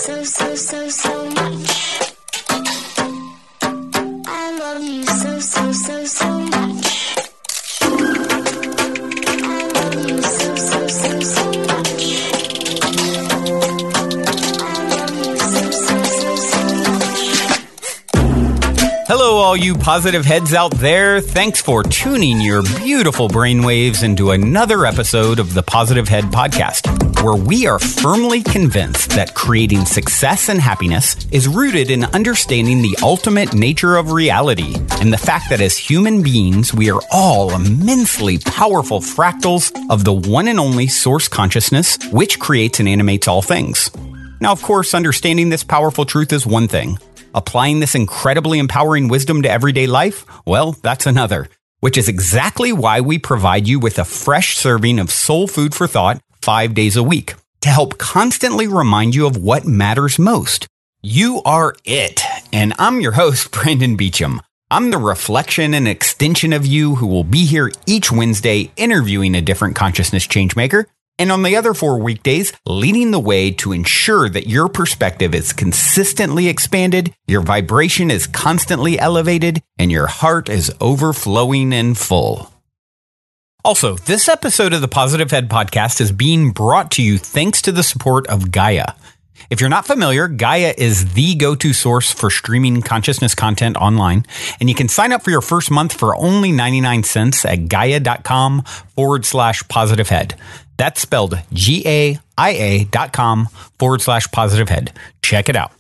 so much. I love you so much. I love you so much. I love you so much. Hello, all you positive heads out there. Thanks for tuning your beautiful brainwaves into another episode of the Positive Head Podcast, where we are firmly convinced that creating success and happiness is rooted in understanding the ultimate nature of reality and the fact that as human beings, we are all immensely powerful fractals of the one and only source consciousness, which creates and animates all things. Now, of course, understanding this powerful truth is one thing. Applying this incredibly empowering wisdom to everyday life, well, that's another, which is exactly why we provide you with a fresh serving of soul food for thought 5 days a week to help constantly remind you of what matters most. You are it. And I'm your host, Brandon Beecham. I'm the reflection and extension of you who will be here each Wednesday interviewing a different consciousness changemaker. And on the other 4 weekdays, leading the way to ensure that your perspective is consistently expanded, your vibration is constantly elevated, and your heart is overflowing and full. Also, this episode of the Positive Head Podcast is being brought to you thanks to the support of Gaia. If you're not familiar, Gaia is the go-to source for streaming consciousness content online, and you can sign up for your first month for only 99 cents at gaia.com/positivehead. That's spelled GAIA.com/positivehead. Check it out.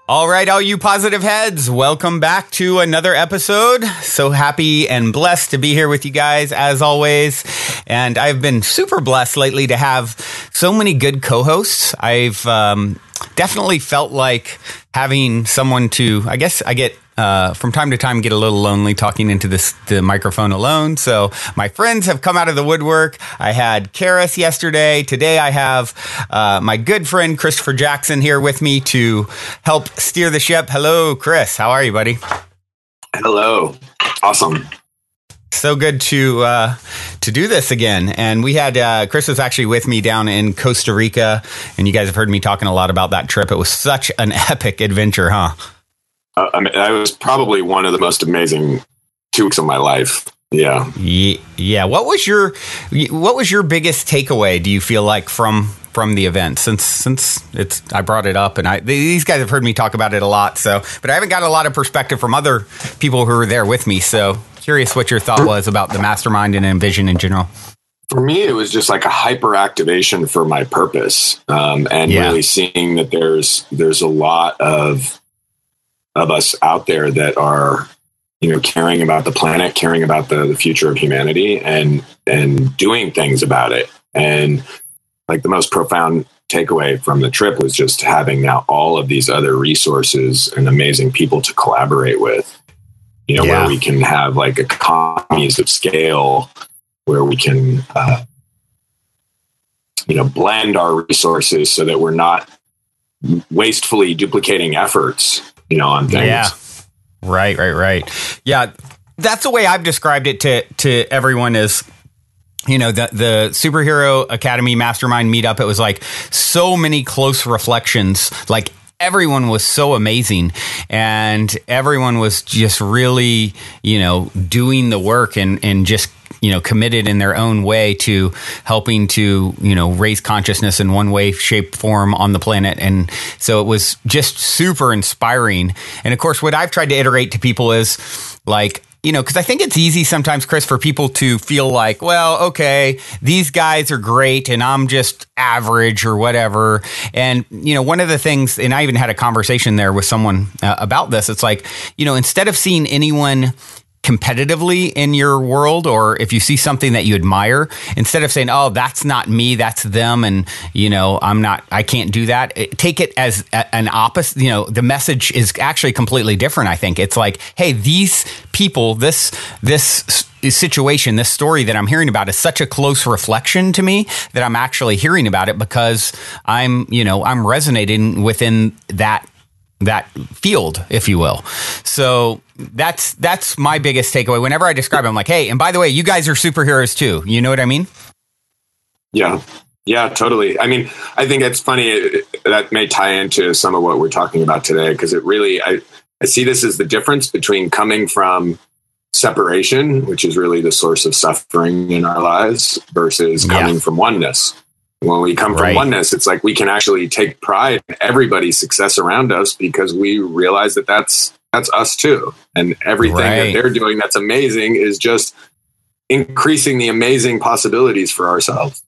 All right, all you positive heads, welcome back to another episode. So happy and blessed to be here with you guys, as always. And I've been super blessed lately to have so many good co-hosts. I've definitely felt like having someone to, I guess I get from time to time get a little lonely talking into the microphone alone. So my friends have come out of the woodwork. I had Karis yesterday. Today I have my good friend Christopher Jackson here with me to help steer the ship. Hello, Chris. How are you, buddy? Hello. Awesome. So good to do this again. And we had Chris was actually with me down in Costa Rica, and you guys have heard me talking a lot about that trip. It was such an epic adventure, huh? I mean, that was probably one of the most amazing 2 weeks of my life. Yeah. Yeah. What was your biggest takeaway, do you feel like, from the event? Since I brought it up, and these guys have heard me talk about it a lot. So, but I haven't got a lot of perspective from other people who were there with me. So curious what your thought was about the mastermind and Envision in general. For me, it was just like a hyper activation for my purpose. Really seeing that there's a lot of us out there that are, caring about the planet, caring about the future of humanity, and doing things about it. And like the most profound takeaway from the trip was just having now all of these other resources and amazing people to collaborate with, where we can have like economies of scale, where we can, blend our resources so that we're not wastefully duplicating efforts, on things. Yeah. Right. Yeah. That's the way I've described it to everyone is, the Superhero Academy Mastermind meetup. It was like so many close reflections, like everyone was so amazing and everyone was just really, doing the work and just, committed in their own way to helping to, raise consciousness in one way, shape, form on the planet. And so it was just super inspiring. And of course, what I've tried to iterate to people is like, because I think it's easy sometimes, Chris, for people to feel like, well, okay, these guys are great and I'm just average or whatever. And, one of the things, and I even had a conversation there with someone about this, it's like, instead of seeing anyone competitively in your world, or if you see something that you admire, instead of saying, oh, that's not me, that's them, and I can't do that, take it as an opposite. The message is actually completely different. I think it's like, hey, these people, this situation, this story that I'm hearing about is such a close reflection to me that I'm actually hearing about it because I'm resonating within that field, if you will. So that's my biggest takeaway. Whenever I describe it, I'm like, hey, and by the way, you guys are superheroes too. You know what I mean? Yeah. Yeah, totally. I mean, I think it's funny that may tie into some of what we're talking about today, because it really, I see this as the difference between coming from separation, which is really the source of suffering in our lives, versus coming from oneness. When we come from oneness, it's like we can actually take pride in everybody's success around us, because we realize that that's us too. And everything that they're doing that's amazing is just increasing the amazing possibilities for ourselves.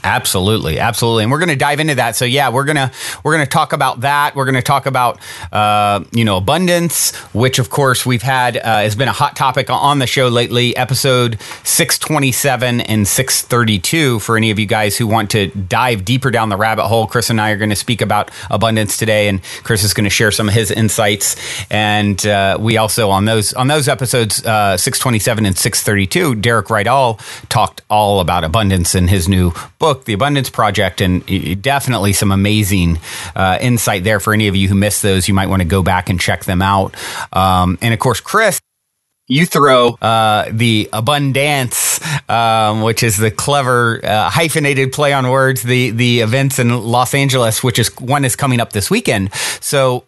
Absolutely. Absolutely. And we're going to dive into that. So yeah, we're going to talk about that. We're going to talk about, abundance, which of course we've had, has been a hot topic on the show lately, episode 627 and 632. For any of you guys who want to dive deeper down the rabbit hole, Chris and I are going to speak about abundance today, and Chris is going to share some of his insights. And, we also on those episodes, 627 and 632, Derek Rydall talked all about abundance in his new book, The Abundance Project, and definitely some amazing insight there. For any of you who missed those, you might want to go back and check them out. And of course, Chris, you throw the ABunDance, which is the clever hyphenated play on words, the events in Los Angeles, which is one is coming up this weekend. So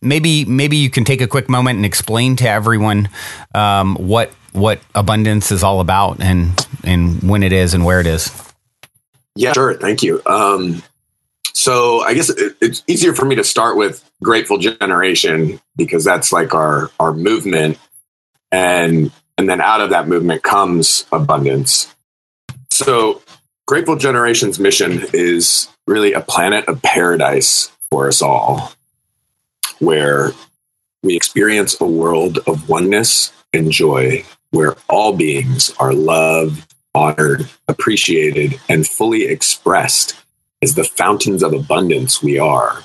maybe you can take a quick moment and explain to everyone what abundance is all about, and when it is and where it is. Yeah, sure. Thank you. So I guess it's easier for me to start with Grateful Generation, because that's like our movement. And then out of that movement comes abundance. So Grateful Generation's mission is really a planet of paradise for us all, where we experience a world of oneness and joy, where all beings are loved, honored, appreciated, and fully expressed as the fountains of abundance we are,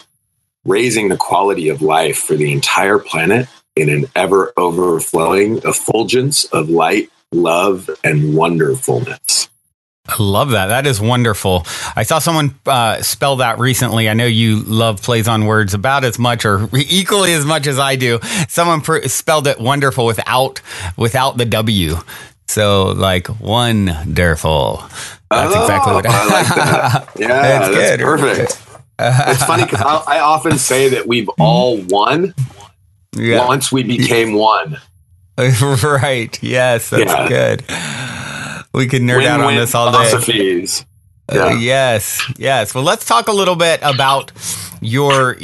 raising the quality of life for the entire planet in an ever overflowing effulgence of light, love, and wonderfulness. I love that. That is wonderful. I saw someone spell that recently. I know you love plays on words about as much or equally as much as I do. Someone spelled it wonderful without the W. So like wonderful. That's exactly what I like that. Yeah, that's good. Perfect. It's funny because I often say that we've all won once we became one. Right. Yes, that's good. We could nerd out on this all day. Philosophies. Yes. Well, let's talk a little bit about your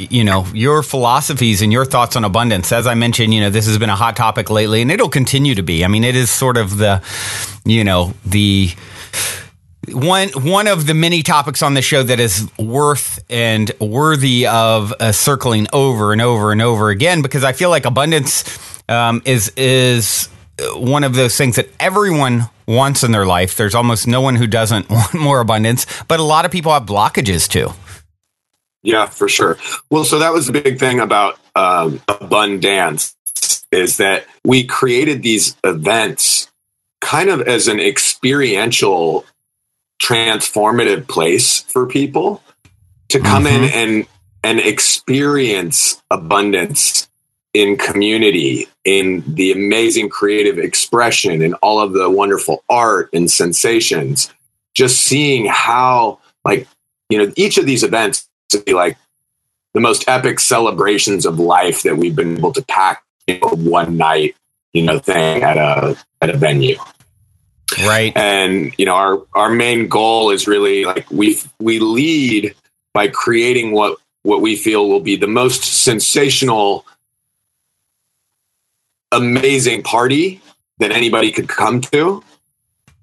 philosophies and your thoughts on abundance. As I mentioned, this has been a hot topic lately, and it'll continue to be. I mean, it is sort of the one of the many topics on the show that is worth and worthy of circling over and over and over again, because I feel like abundance is one of those things that everyone wants in their life. There's almost no one who doesn't want more abundance, but a lot of people have blockages too. Yeah, for sure. Well, so that was the big thing about ABunDance, is that we created these events kind of as an experiential, transformative place for people to come in and experience abundance in community, in the amazing creative expression, and all of the wonderful art and sensations. Just seeing how, each of these events to be like the most epic celebrations of life that we've been able to pack in a one night, thing at a venue. Right. And, our main goal is really like we lead by creating what we feel will be the most sensational, amazing party that anybody could come to,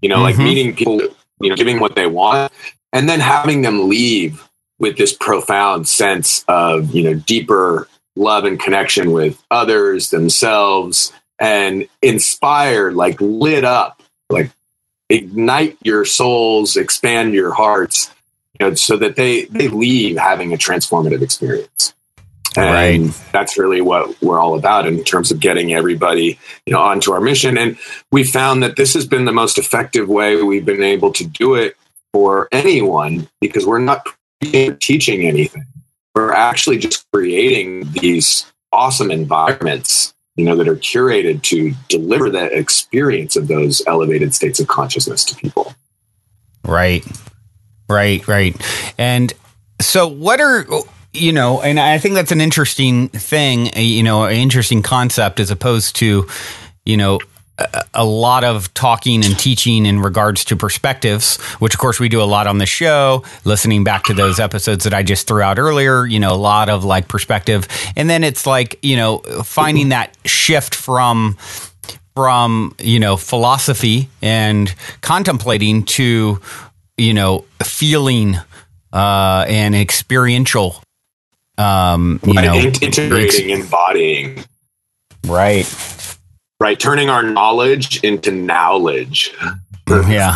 like meeting people, giving what they want, and then having them leave with this profound sense of, deeper love and connection with others, themselves, and inspired, like lit up, like ignite your souls, expand your hearts, so that they leave having a transformative experience. And that's really what we're all about in terms of getting everybody, onto our mission. And we found that this has been the most effective way we've been able to do it for anyone, because we're not teaching anything. We're actually just creating these awesome environments, that are curated to deliver that experience of those elevated states of consciousness to people. Right. Right. And so what are, and I think that's an interesting thing, an interesting concept as opposed to, a lot of talking and teaching in regards to perspectives, which of course we do a lot on the show, listening back to those episodes that I just threw out earlier, a lot of like perspective. And then it's like, finding that shift from philosophy and contemplating to, feeling and experiential, integrating, embodying. Right. Turning our knowledge into knowledge. Yeah.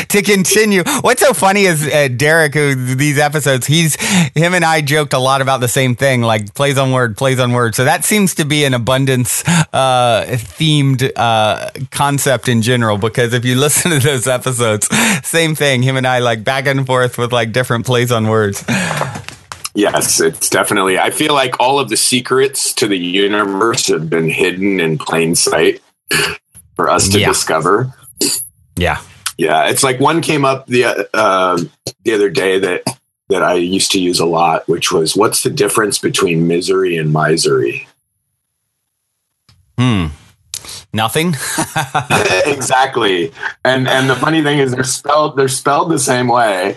To continue. What's so funny is Derek, who these episodes, him and I joked a lot about the same thing, like plays on word. So that seems to be an abundance themed concept in general, because if you listen to those episodes, same thing. Him and I like back and forth with like different plays on words. Yes, it's definitely. I feel like all of the secrets to the universe have been hidden in plain sight for us to discover. Yeah. It's like one came up the other day that I used to use a lot, which was, what's the difference between misery and misery? Nothing. Exactly. And the funny thing is they're spelled the same way.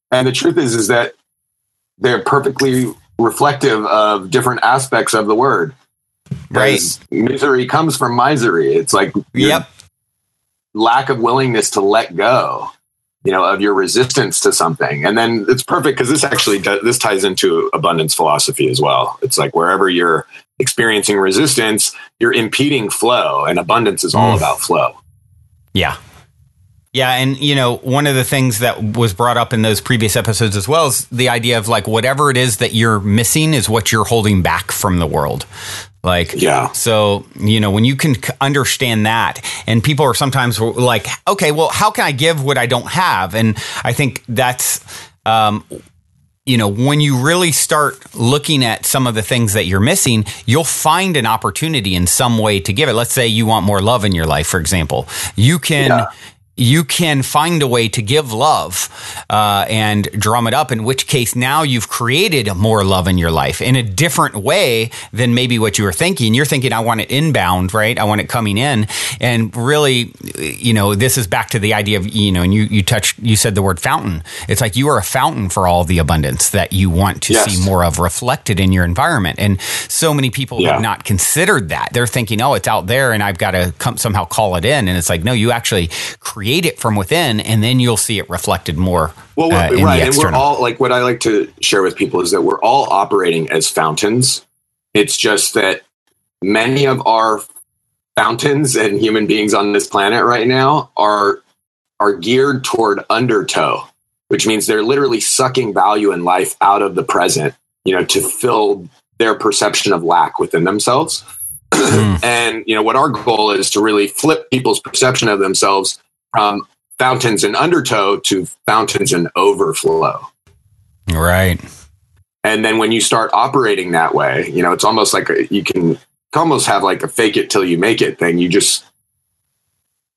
And the truth is that they're perfectly reflective of different aspects of the word. Right. Misery comes from misery. It's like lack of willingness to let go, of your resistance to something. And then it's perfect because this ties into abundance philosophy as well. It's like wherever you're experiencing resistance, you're impeding flow, and abundance is all about flow. Yeah. Yeah. And, one of the things that was brought up in those previous episodes as well is the idea of like whatever it is that you're missing is what you're holding back from the world. So, when you can understand that, and people are sometimes like, okay, well, how can I give what I don't have? And I think that's, when you really start looking at some of the things that you're missing, you'll find an opportunity in some way to give it. Let's say you want more love in your life, for example. You can find a way to give love and drum it up, in which case now you've created more love in your life in a different way than maybe what you were thinking. You're thinking, I want it inbound, right? I want it coming in. And really, this is back to the idea of, and you said the word fountain. It's like you are a fountain for all the abundance that you want to see more of reflected in your environment. And so many people have not considered that. They're thinking, oh, it's out there and I've got to somehow call it in. And it's like, no, you actually create it from within, and then you'll see it reflected more. Well, right. And we're all, like, what I like to share with people is that we're all operating as fountains. It's just that many of our fountains and human beings on this planet right now are geared toward undertow, which means they're literally sucking value in life out of the present, to fill their perception of lack within themselves. And, what our goal is to really flip people's perception of themselves from fountains in undertow to fountains in overflow. Right. And then when you start operating that way, it's almost like you can almost have like a fake it till you make it thing. You just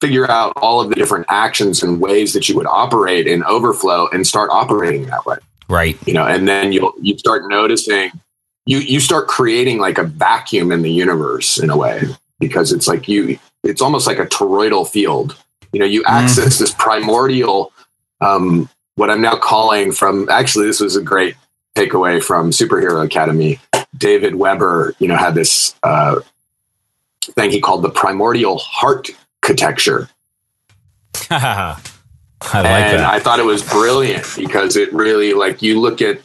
figure out all of the different actions and ways that you would operate in overflow and start operating that way. Right. And then you start noticing, you start creating like a vacuum in the universe in a way, because it's like it's almost like a toroidal field. You access this primordial, what I'm now calling this was a great takeaway from Superhero Academy. David Weber, had this thing he called the primordial heart architecture. I like that. I thought it was brilliant because it really, like, you look at,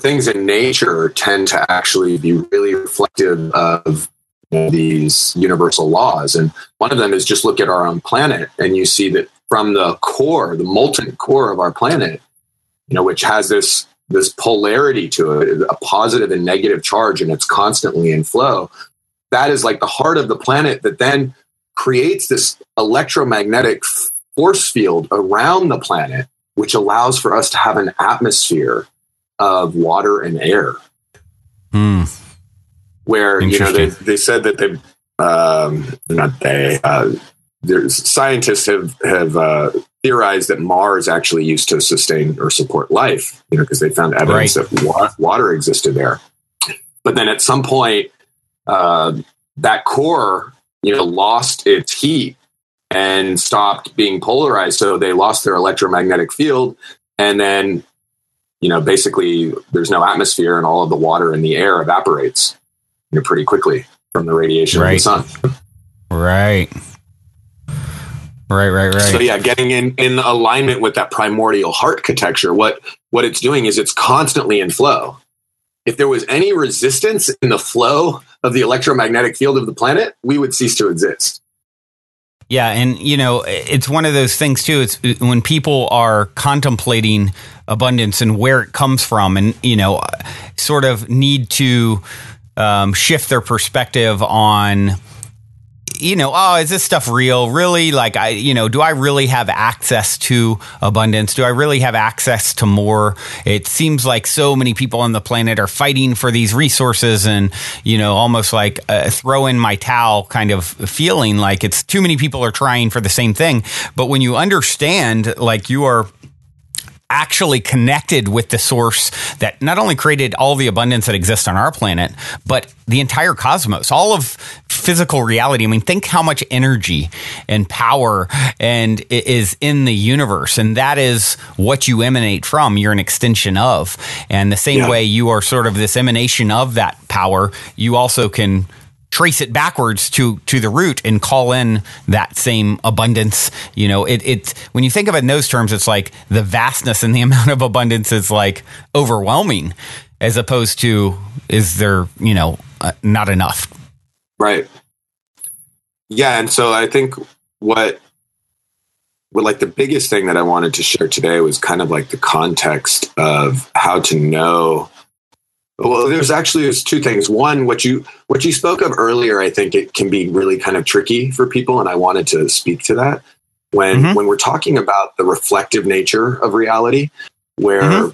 things in nature tend to actually be really reflective of these universal laws. And one of them is just look at our own planet, and you see that from the core, the molten core of our planet, which has this polarity to it, a positive and negative charge, and it's constantly in flow. That is like the heart of the planet that then creates this electromagnetic force field around the planet, which allows for us to have an atmosphere of water and air. Where, they said that there's scientists have theorized that Mars actually used to sustain or support life, because they found evidence that water existed there. But then at some point, that core, lost its heat and stopped being polarized. So they lost their electromagnetic field. And then, basically there's no atmosphere, and all of the water in the air evaporates pretty quickly from the radiation of the sun. Right. So yeah, getting in alignment with that primordial architecture, what it's doing is it's constantly in flow. If there was any resistance in the flow of the electromagnetic field of the planet, we would cease to exist. Yeah. And, it's one of those things too. It's when people are contemplating abundance and where it comes from, and, sort of need to shift their perspective on, is this stuff real? Really? Like, do I really have access to abundance? Do I really have access to more? It seems like so many people on the planet are fighting for these resources, and, almost like throw in my towel kind of feeling like it's too many people are trying for the same thing. But when you understand, like, you are actually connected with the source that not only created all the abundance that exists on our planet, but the entire cosmos, all of physical reality. I mean, think how much energy and power and is in the universe. And that is what you emanate from. You're an extension of. And the same way you are sort of this emanation of that power, you also can trace it backwards to the root and call in that same abundance. It when you think of it in those terms, it's like the vastness and the amount of abundance is like overwhelming, as opposed to, is there, not enough? Right. Yeah. And so I think what like the biggest thing that I wanted to share today was kind of like the context of how to know. Well, there's two things. One, what you spoke of earlier, I think it can be really kind of tricky for people. And I wanted to speak to that when we're talking about the reflective nature of reality, where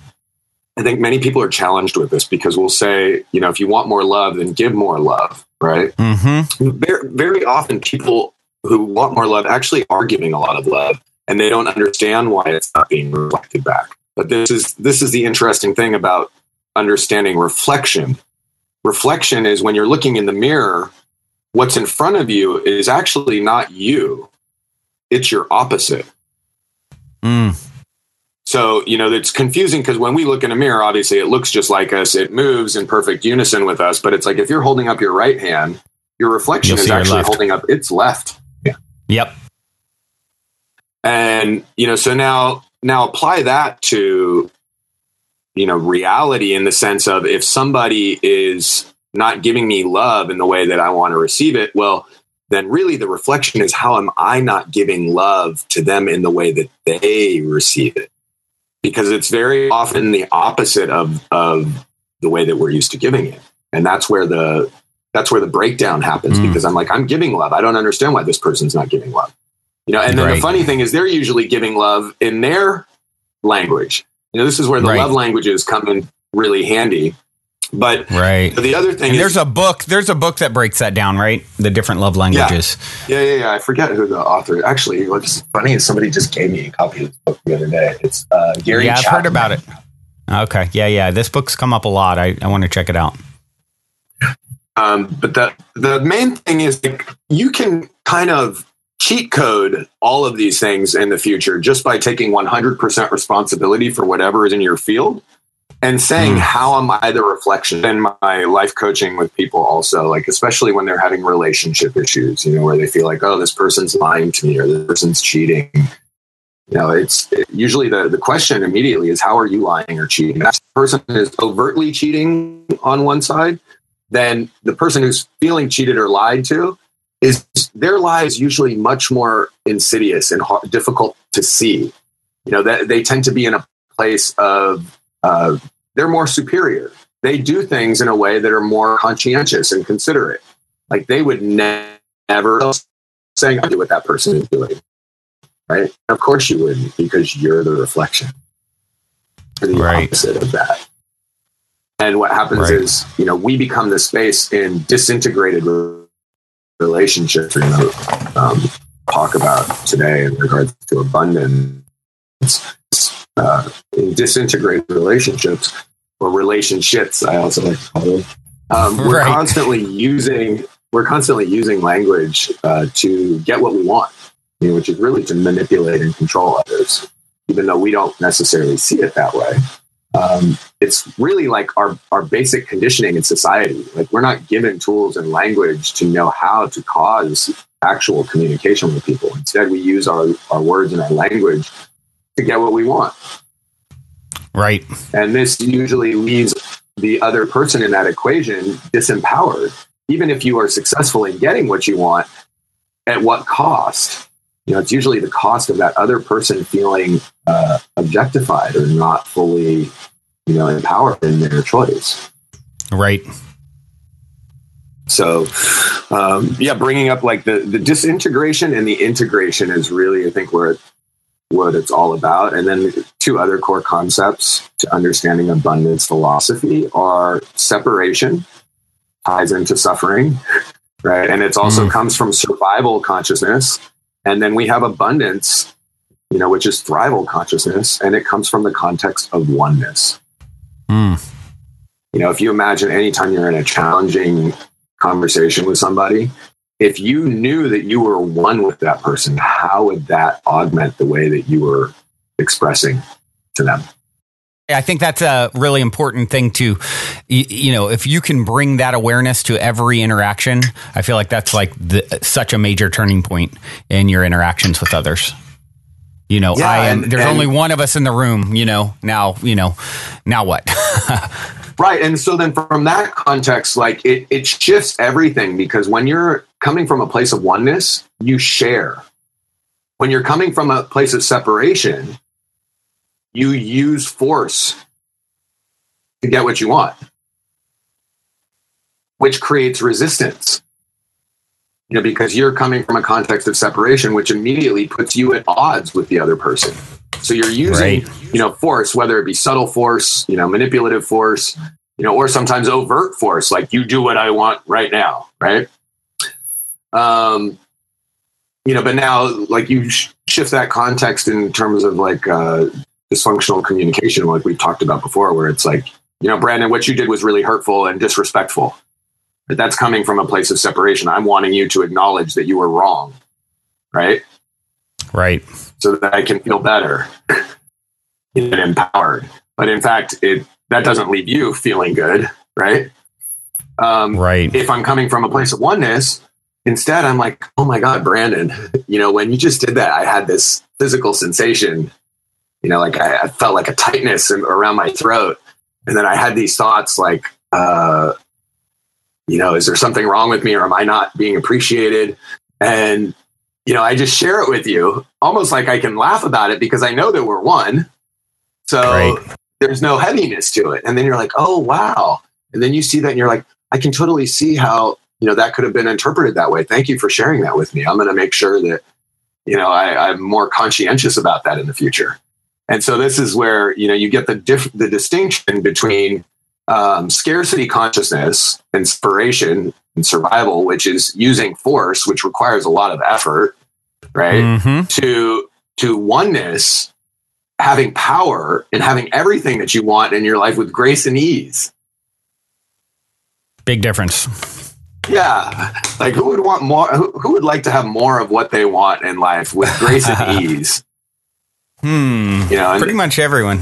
I think many people are challenged with this, because we'll say, if you want more love, then give more love. Right. Very, very often people who want more love actually are giving a lot of love, and they don't understand why it's not being reflected back. But this is the interesting thing about understanding reflection. Reflection is when you're looking in the mirror, what's in front of you is actually not you. It's your opposite. So, it's confusing, because when we look in a mirror, obviously it looks just like us. It moves in perfect unison with us. But it's like, if you're holding up your right hand, your reflection is actually holding up its left. Yeah. Yep. And, so now apply that to, reality, in the sense of, if somebody is not giving me love in the way that I want to receive it, well, then really the reflection is, how am I not giving love to them in the way that they receive it? Because it's very often the opposite of the way that we're used to giving it. And that's where the breakdown happens, because I'm like, I'm giving love. I don't understand why this person's not giving love. And then the funny thing is, they're usually giving love in their language. This is where the love languages come in really handy. But the other thing is, there's a book that breaks that down, right? The different love languages. Yeah. I forget who the author. Actually, what's funny is somebody just gave me a copy of this book the other day. It's Gary. Yeah, I've Chapman. heard about it. Okay. Yeah. This book's come up a lot. I want to check it out. But the main thing is, like, you can kind of cheat code all of these things in the future just by taking 100% responsibility for whatever is in your field, and saying, how am I the reflection? In my life coaching with people also, like, especially when they're having relationship issues, where they feel like, oh, this person's lying to me, or this person's cheating. It's usually the question immediately is, how are you lying or cheating? If the person is overtly cheating on one side, then the person who's feeling cheated or lied to, is their lie is usually much more insidious and difficult to see. That they tend to be in a place of, they're more superior. They do things in a way that are more conscientious and considerate. Like, they would never saying, I do what that person is doing. Right? Of course you wouldn't, because you're the reflection. You're the opposite of that. And what happens is, we become the space in disintegrated relationships, talk about today in regards to abundance, in disintegrated relationships or relationships, I also like to call them. We're constantly using language to get what we want, which is really to manipulate and control others, even though we don't necessarily see it that way. It's really like our basic conditioning in society. Like, we're not given tools and language to know how to cause actual communication with people. Instead, we use our words and our language to get what we want. Right. And this usually leaves the other person in that equation disempowered. Even if you are successful in getting what you want, at what cost? It's usually the cost of that other person feeling objectified or not fully, empowered in their choice. Right. So, bringing up like the disintegration and the integration is really, I think, what it's all about. And then two other core concepts to understanding abundance philosophy are separation, ties into suffering, right? And it's also comes from survival consciousness. And then we have abundance, which is thrival consciousness, and it comes from the context of oneness. If you imagine anytime you're in a challenging conversation with somebody, if you knew that you were one with that person, how would that augment the way that you were expressing to them? I think that's a really important thing to, if you can bring that awareness to every interaction, I feel like that's like such a major turning point in your interactions with others. There's only one of us in the room, now what? Right. And so then from that context, like it shifts everything, because when you're coming from a place of oneness, you share. When you're coming from a place of separation, you use force to get what you want, which creates resistance. Because you're coming from a context of separation, which immediately puts you at odds with the other person. So you're using, force, whether it be subtle force, manipulative force, or sometimes overt force, like you do what I want right now, right? But now, like, you shift that context in terms of like dysfunctional communication, like we've talked about before, where it's like, Brandon, what you did was really hurtful and disrespectful. But that's coming from a place of separation. I'm wanting you to acknowledge that you were wrong, right? Right. So that I can feel better and empowered. But in fact, that doesn't leave you feeling good, right? Right. If I'm coming from a place of oneness, instead I'm like, oh my God, Brandon, when you just did that, I had this physical sensation, like I felt like a tightness around my throat. And then I had these thoughts like, is there something wrong with me, or am I not being appreciated? And, I just share it with you almost like I can laugh about it because I know that we're one. So there's no heaviness to it. And then you're like, oh, wow. And then you see that and you're like, I can totally see how, that could have been interpreted that way. Thank you for sharing that with me. I'm going to make sure that, I'm more conscientious about that in the future. And so this is where, you get the distinction between scarcity consciousness, inspiration, and survival, which is using force, which requires a lot of effort, right? Mm-hmm. To oneness, having power and having everything that you want in your life with grace and ease. Big difference. Yeah. Like, who would want more? Who would like to have more of what they want in life with grace and ease? Pretty much everyone.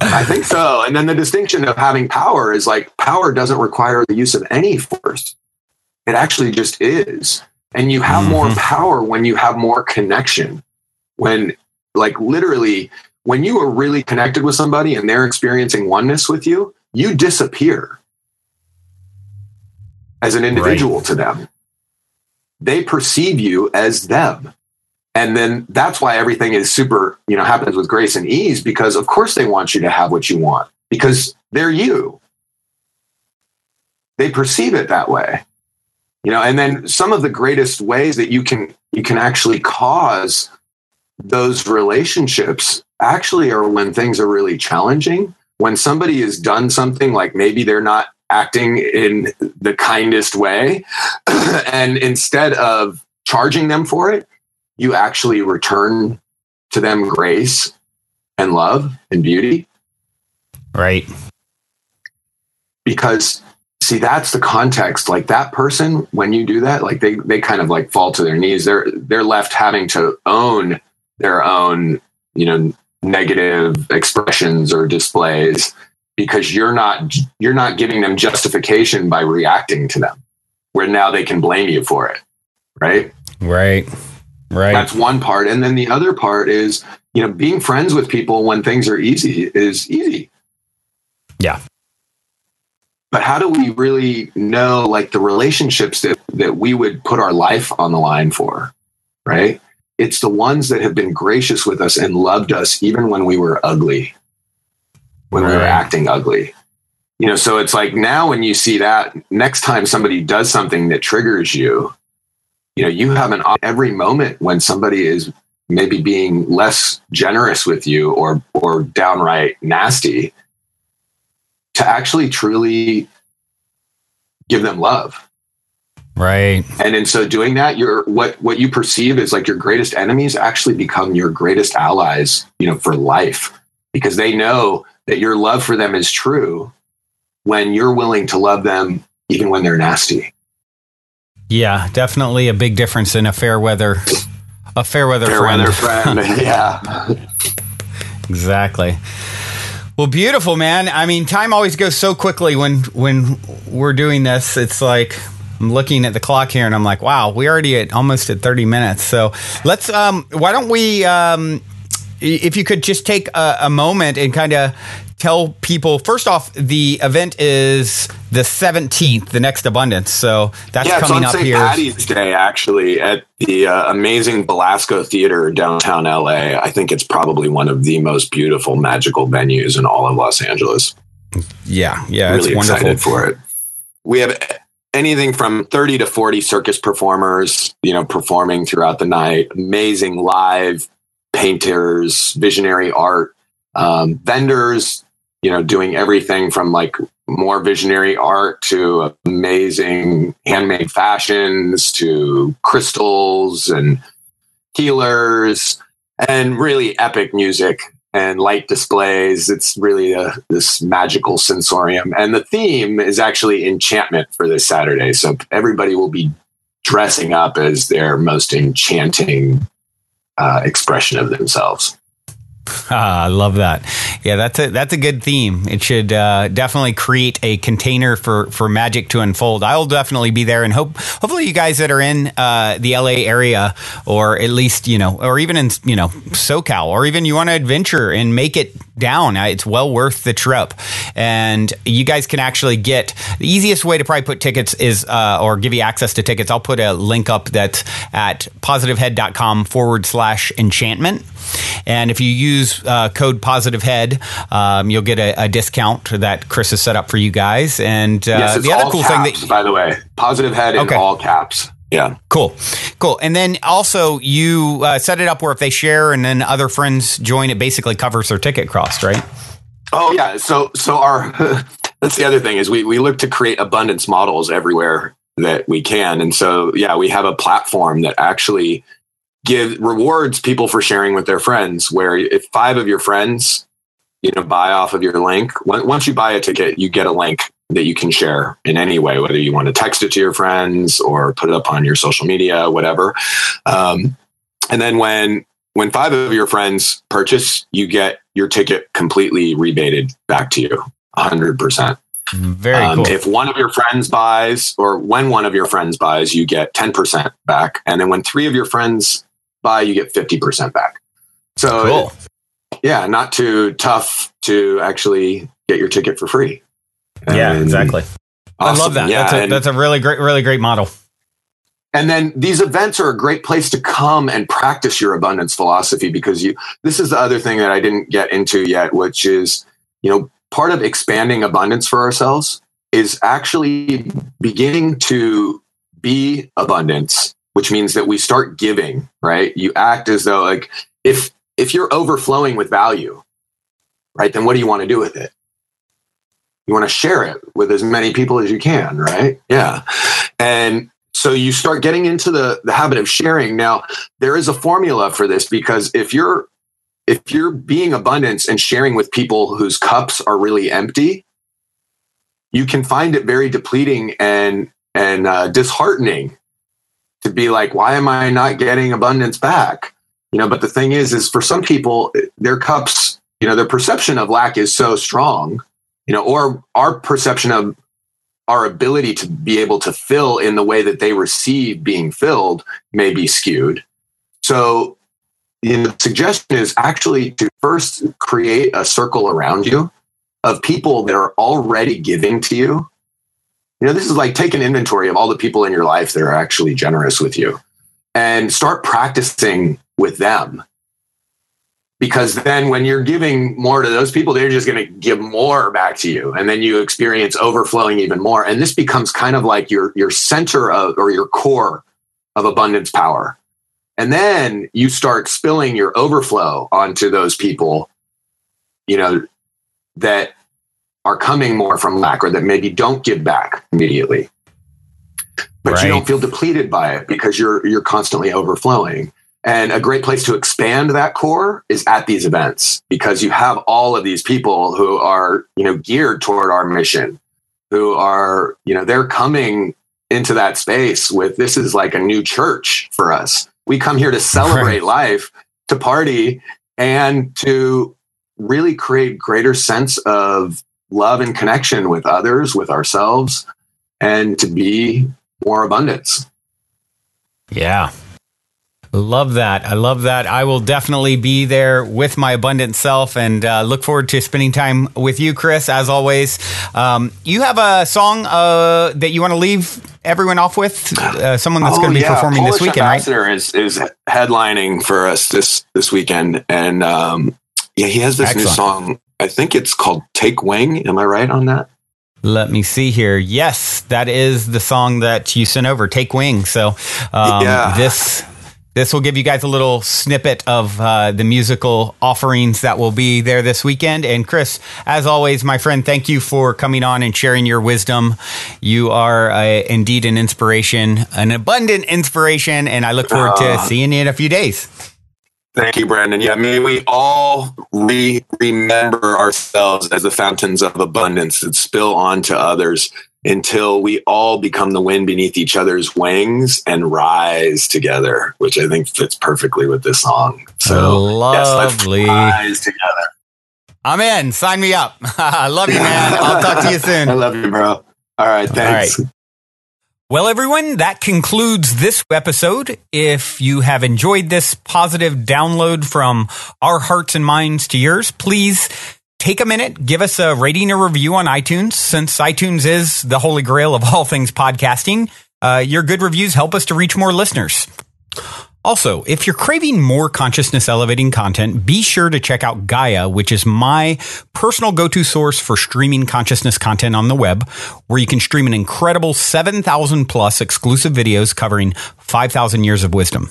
I think so. And then the distinction of having power is like, power doesn't require the use of any force. It actually just is. And you have more power when you have more connection. When, like, literally, when you are really connected with somebody and they're experiencing oneness with you, you disappear as an individual to them. They perceive you as them. And then that's why everything is super, happens with grace and ease, because of course they want you to have what you want because they're you. They perceive it that way, and then some of the greatest ways that you can actually cause those relationships actually are when things are really challenging, when somebody has done something, like maybe they're not acting in the kindest way. And instead of charging them for it, you actually return to them grace and love and beauty. Right. Because see, that's the context. Like that person, when you do that, like they kind of like fall to their knees. They're left having to own their own, negative expressions or displays, because you're not giving them justification by reacting to them, where now they can blame you for it. Right. That's one part. And then the other part is, being friends with people when things are easy is easy. Yeah. But how do we really know, like, the relationships that we would put our life on the line for, right? It's the ones that have been gracious with us and loved us even when we were ugly, when we were acting ugly. So it's like now when you see that, next time somebody does something that triggers you, you have every moment when somebody is maybe being less generous with you or downright nasty, to actually truly give them love. Right. And in so doing that, what you perceive as like your greatest enemies actually become your greatest allies, for life, because they know that your love for them is true when you're willing to love them even when they're nasty. Yeah, definitely a big difference in a fair weather friend. Yeah. Exactly. Well, beautiful, man. I mean, time always goes so quickly when we're doing this. It's like I'm looking at the clock here and I'm like, wow, we're already almost at 30 minutes. So let's, why don't we, if you could just take a moment and kind of tell people, first off, the event is the 17th, the next Abundance. So that's coming up here. It's on St. Patty's Day, actually, at the amazing Belasco Theater downtown LA. I think it's probably one of the most beautiful, magical venues in all of Los Angeles. Yeah, really it's wonderful. Excited for it. We have anything from 30 to 40 circus performers, performing throughout the night. Amazing live painters, visionary art, vendors, doing everything from like more visionary art to amazing handmade fashions to crystals and healers and really epic music and light displays. It's really this magical sensorium. And the theme is actually enchantment for this Saturday. So everybody will be dressing up as their most enchanting expression of themselves. I love that. Yeah, that's a good theme. It should definitely create a container for magic to unfold. I'll definitely be there, and hopefully you guys that are in the LA area, or at least or even in SoCal, or even you want to adventure and make it down, it's well worth the trip. And you guys can actually get the easiest way to probably put tickets is or give you access to tickets. I'll put a link up that's at positivehead.com/enchantment. And if you use code POSITIVEHEAD, you'll get a discount that Chris has set up for you guys. And yes, the other cool caps, thing that, by the way, POSITIVEHEAD in all caps. Yeah. Cool. And then also you set it up where if they share and then other friends join, it basically covers their ticket cost, right? Oh yeah. So our that's the other thing is we look to create abundance models everywhere that we can. And so, yeah, we have a platform that actually rewards people for sharing with their friends, where if 5 of your friends, buy off of your link, once you buy a ticket, you get a link that you can share in any way, whether you want to text it to your friends or put it up on your social media, whatever. And then when 5 of your friends purchase, you get your ticket completely rebated back to you 100%. Very cool. If one of your friends buys, or when one of your friends buys, you get 10% back. And then when 3 of your friends buy, you get 50% back. So cool. Yeah, not too tough to actually get your ticket for free. Yeah, exactly. Awesome. I love that. Yeah, that's a really great model. And then these events are a great place to come and practice your abundance philosophy, because this is the other thing that I didn't get into yet, which is, part of expanding abundance for ourselves is actually beginning to be abundance, which means that we start giving, right? You act as though, like, if you're overflowing with value, right, then what do you want to do with it? You want to share it with as many people as you can, right? Yeah. And So you start getting into the habit of sharing. Now, there is a formula for this, because if you're being abundance and sharing with people whose cups are really empty, you can find it very depleting and disheartening to be like, why am I not getting abundance back? But the thing is for some people, their cups, their perception of lack is so strong, or our perception of our ability to be able to fill in the way that they receive being filled may be skewed. So the suggestion is actually to first create a circle around you of people that are already giving to you. This is like take an inventory of all the people in your life that are actually generous with you and start practicing with them. Because then when you're giving more to those people, they're just going to give more back to you. And then you experience overflowing even more. And this becomes kind of like your center of, or your core of abundance power. And then you start spilling your overflow onto those people, that are coming more from lack, or that maybe don't give back immediately. But you don't feel depleted by it because you're constantly overflowing. And a great place to expand that core is at these events, because you have all of these people who are, geared toward our mission, who are, they're coming into that space with, this is like a new church for us. We come here to celebrate life, to party, and to really create greater sense of love and connection with others, with ourselves, and to be more abundance. Yeah. Love that. I love that. I will definitely be there with my abundant self, and look forward to spending time with you, Chris, as always. You have a song that you want to leave everyone off with? Someone that's going to be performing Polish this weekend, Ambassador right? is headlining for us this weekend. And he has this new song. I think it's called Take Wing. Am I right on that? Let me see here. Yes, that is the song that you sent over, Take Wing. So This will give you guys a little snippet of the musical offerings that will be there this weekend. And Chris, as always, my friend, thank you for coming on and sharing your wisdom. You are indeed an inspiration, an abundant inspiration, and I look forward to seeing you in a few days. Thank you, Brandon. Yeah, may we all remember ourselves as the fountains of abundance that spill on to others, until we all become the wind beneath each other's wings and rise together, which I think fits perfectly with this song. So lovely. Yes, let's rise together. I'm in. Sign me up. I love you, man. I'll talk to you soon. I love you, bro. All right. Thanks. All right. Well, everyone, that concludes this episode. If you have enjoyed this positive download from our hearts and minds to yours, please take a minute, give us a rating or review on iTunes, since iTunes is the holy grail of all things podcasting. Your good reviews help us to reach more listeners. Also, if you're craving more consciousness elevating content, be sure to check out Gaia, which is my personal go-to source for streaming consciousness content on the web, where you can stream an incredible 7,000 plus exclusive videos covering 5,000 years of wisdom.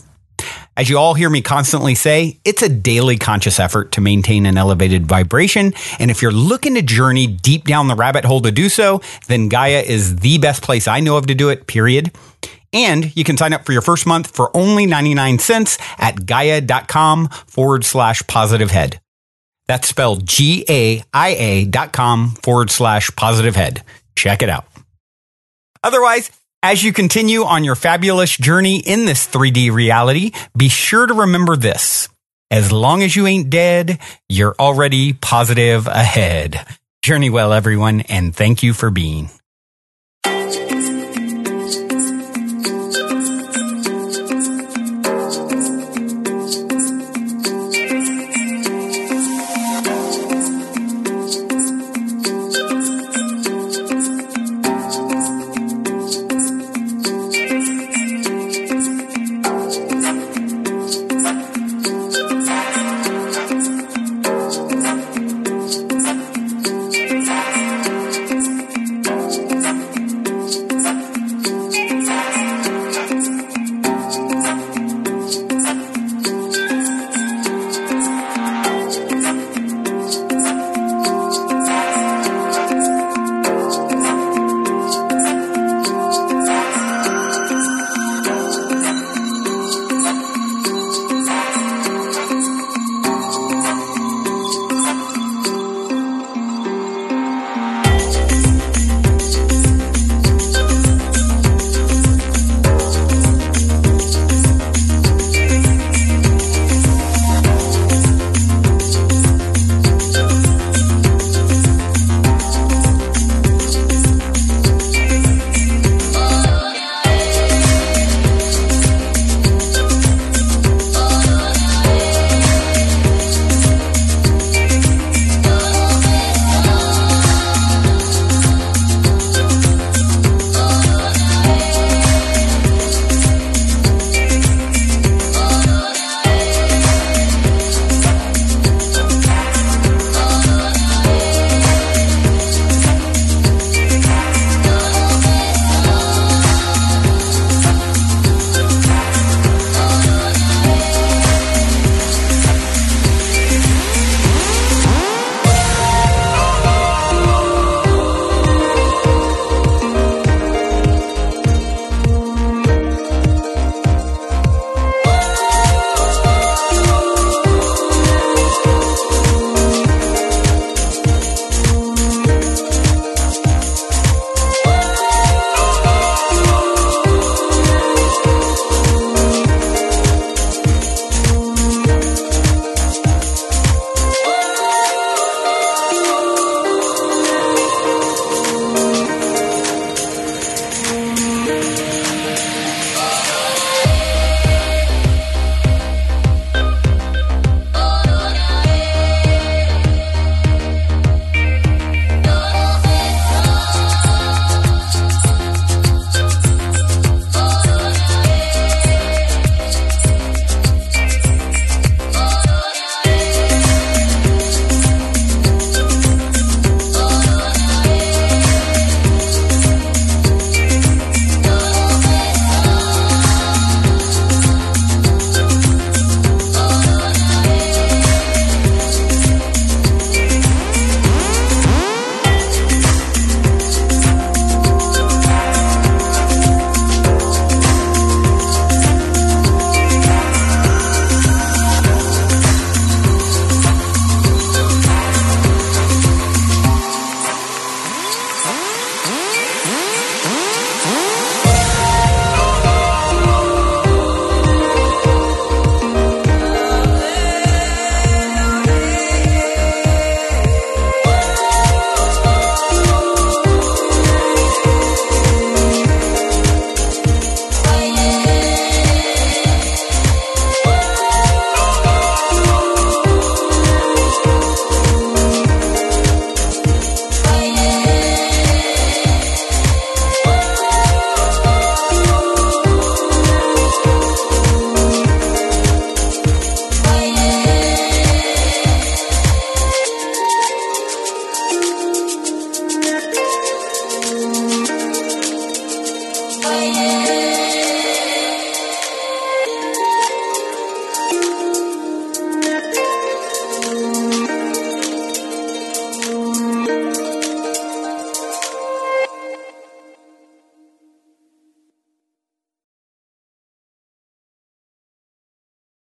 As you all hear me constantly say, it's a daily conscious effort to maintain an elevated vibration. And if you're looking to journey deep down the rabbit hole to do so, then Gaia is the best place I know of to do it, period. And you can sign up for your first month for only 99 cents at gaia.com/positivehead. That's spelled GAIA.com/positivehead. Check it out. Otherwise, as you continue on your fabulous journey in this 3D reality, be sure to remember this. As long as you ain't dead, you're already positive ahead. Journey well, everyone, and thank you for being.